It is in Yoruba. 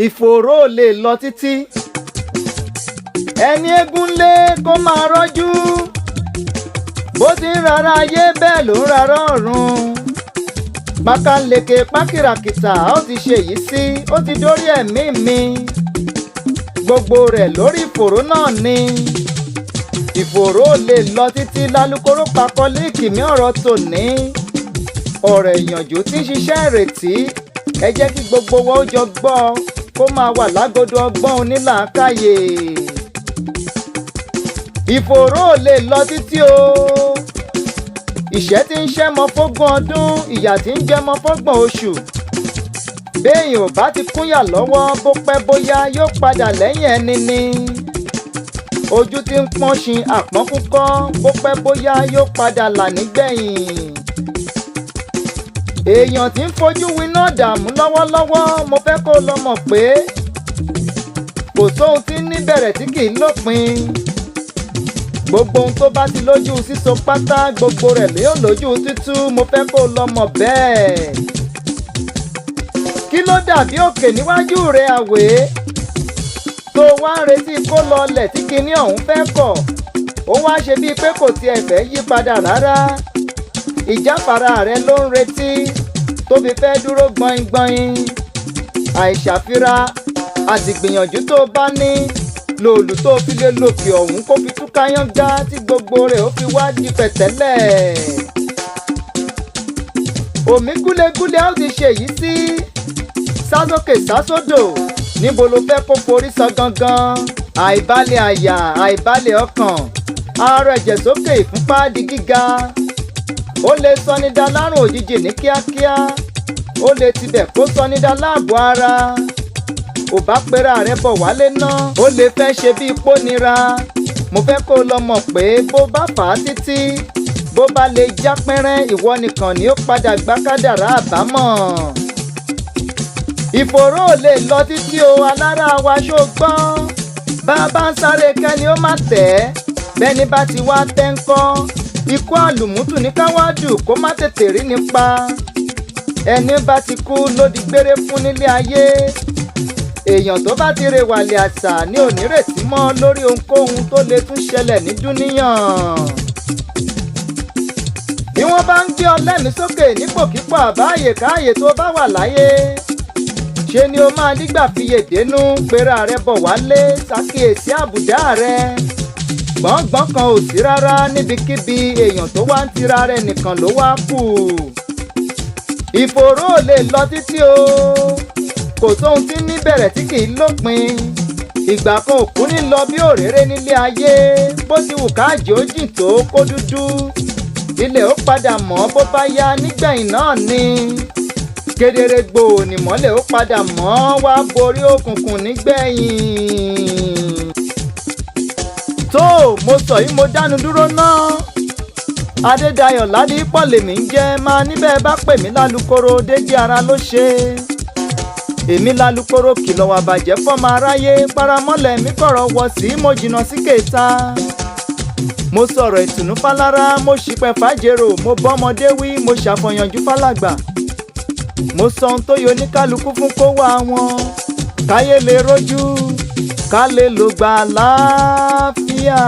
Ìfòòró ò lè lọ títí. Ẹni eégún lé kó máa rọ́jú. Bó ti ń rárá ayé bẹ́ẹ̀ ló ń rárá ọ̀run. Pákáleke pákìràkìtà ó ti ṣe èyí sí, ó ti dórí ẹ̀mí mi. Gbogbo rẹ̀ lórí ìfòòró náà ni. Ìfòòró ò lè lọ títí lálùkòrò pakọ́ líkìmí ọ̀rọ̀ tòní. Ọ̀rọ̀ ìyànjú tí ń ṣiṣẹ́ ìrètí. Ẹ jẹ́ kí gbogbo wa ó jọ gbọ́ kó máa wà lágodo ọgbọ́n onílàákàyè. Ìfòòró ò lè lọ títí o. Ìṣẹ́ tí ń ṣẹ́mọ fógún ọdún, ìyà tí ń jẹmọ fọ́gbọ̀n oṣù. Béèyàn ò bá ti kúnyà lọ́wọ́ bó pẹ́ bóyá yóò padà lẹ́yìn ẹni ni. Ojú tí ń pọ́n ṣin àpọ́nkúkọ́ bó pẹ́ bóyá yóò padà là nígbẹ̀yìn. Èèyàn tí ń fojú winá dààmú lọ́wọ́lọ́wọ́, mo fẹ́ kó lọ mọ̀ pé kò sóhun tí ń níbẹ̀rẹ̀ tí kì í lópin. Gbogbo ohun tó bá ti lójú síso pátá, gbogbo rẹ̀ ló yóò lójú tútú, mo fẹ́ kó lọ mọ̀ bẹ́ẹ̀. Kí ló dàbí òkè níwájú rẹ̀ àwé? Tó wá ń retí kó lọlẹ̀ tí kinní ọ̀hún fẹ́ kọ̀. Ó wá ṣe bíi pé kò tiẹ̀ fẹ́ yí padà rárá. Ìjáfara rẹ ló ń retí tó fi fẹ́ dúró gbọ̀ngbọ̀n. Àìṣàfira àti gbìyànjú tó bá ní lòlù tó fi lè lòkè ọ̀hún kó fi túká yángá tí gbogbo rẹ̀ ó fi wá di pẹ̀tẹ́lẹ̀. Òmí gúlegúle ó ti ṣe èyí sí. Sásókè sásódò níbo ló fẹ́ kó forí sọ gangan? Àìbalẹ̀ àyà, àìbalẹ̀ ọkàn, àárọ̀ ẹ̀jẹ̀ sókè, ìfúnpá di gíga. Ó lè sọ ní dá lárùn òjijì ní kíákíá. Ó lè tibẹ̀ kó sọ ní dá láàbò ara. Ò bá pera rẹ̀ bọ̀ wálé náà. Ó lè fẹ́ ṣe bí ipò nira. Mo fẹ́ kó lọ mọ̀ pé bó bá fà á títí, bó bá lè já pẹ́rẹ́, ìwọ nìkan ni ó padà gbá kádàrá àbámọ̀. Ìfòòró ò lè lọ títí o, alára wa ṣó gbọ́. Bá a bá ń sáré kẹ́ni ó má tẹ̀. Bẹ́ni bá ti wá tẹ́ ń kọ́. Ikú àlùmútù ní káwádù kó má tètè rí nípa. Ẹni bá ti kú ló di gbére fún nílé ayé. Èèyàn tó bá ti rewàlẹ̀ àṣà ní onírètí mọ́ lórí ohunkóhun tó lè tún ṣẹlẹ̀ ní dúníyàn. Bí wọ́n bá ń gbé ọ lẹ́mìí sókè nípòkípò àbáyè káàyè tó bá wà láyé, ṣe ni o máa nígbà fiyè dénú, pera rẹ bọ̀ wálé, ṣàkíyèsí àbùdá rẹ. Gbọ̀ngbọ̀n kan ò sí rárá níbikíbi, èèyàn tó wá ń tira rẹ̀ nìkan ló wá kù. Ìfòòró ò lè lọ títí o. Kò sóhun tí ń níbẹ̀rẹ̀ tí kì í lópin. Ìgbà kan òkú ní lọ bí òréré nílé ayé. Bó ti wù káàjì ó jìn tó kó dúdú. Ilẹ̀ ó padà mọ́ bó bá yá nígbẹ̀yìn náà ni. Kedere gbòò nìmọ́lẹ̀ ó padà mọ́ wá borí òkùnkùn nígbẹ̀yìn. Tó mo sọ yìí mo dánu dúró náà. Adédayọ̀ Ládìípọ̀ lèmi ń jẹ́, máa níbẹ̀ bá pè mí lálùkòrò, Déjì ara ló ṣe. Èmi lálùkòrò kìlọ̀ wà bàjẹ́ fọ́mọ aráyé, paramọ́lẹ̀ mi kọ̀rọ̀ wọ̀ sí, mo jìnnà sí kèéta. Mo sọ̀rọ̀ ìtùnú fálára, mo ṣìpẹ̀ fàjèrò, mo bọ́mọdé wí, mo ṣàfọ̀yànjú fálàgbà. Mo sọ ohun tó yọ oníkálukú fún kó wá wọn. Káyé lè rójú, ká lè lògbà láàfíà.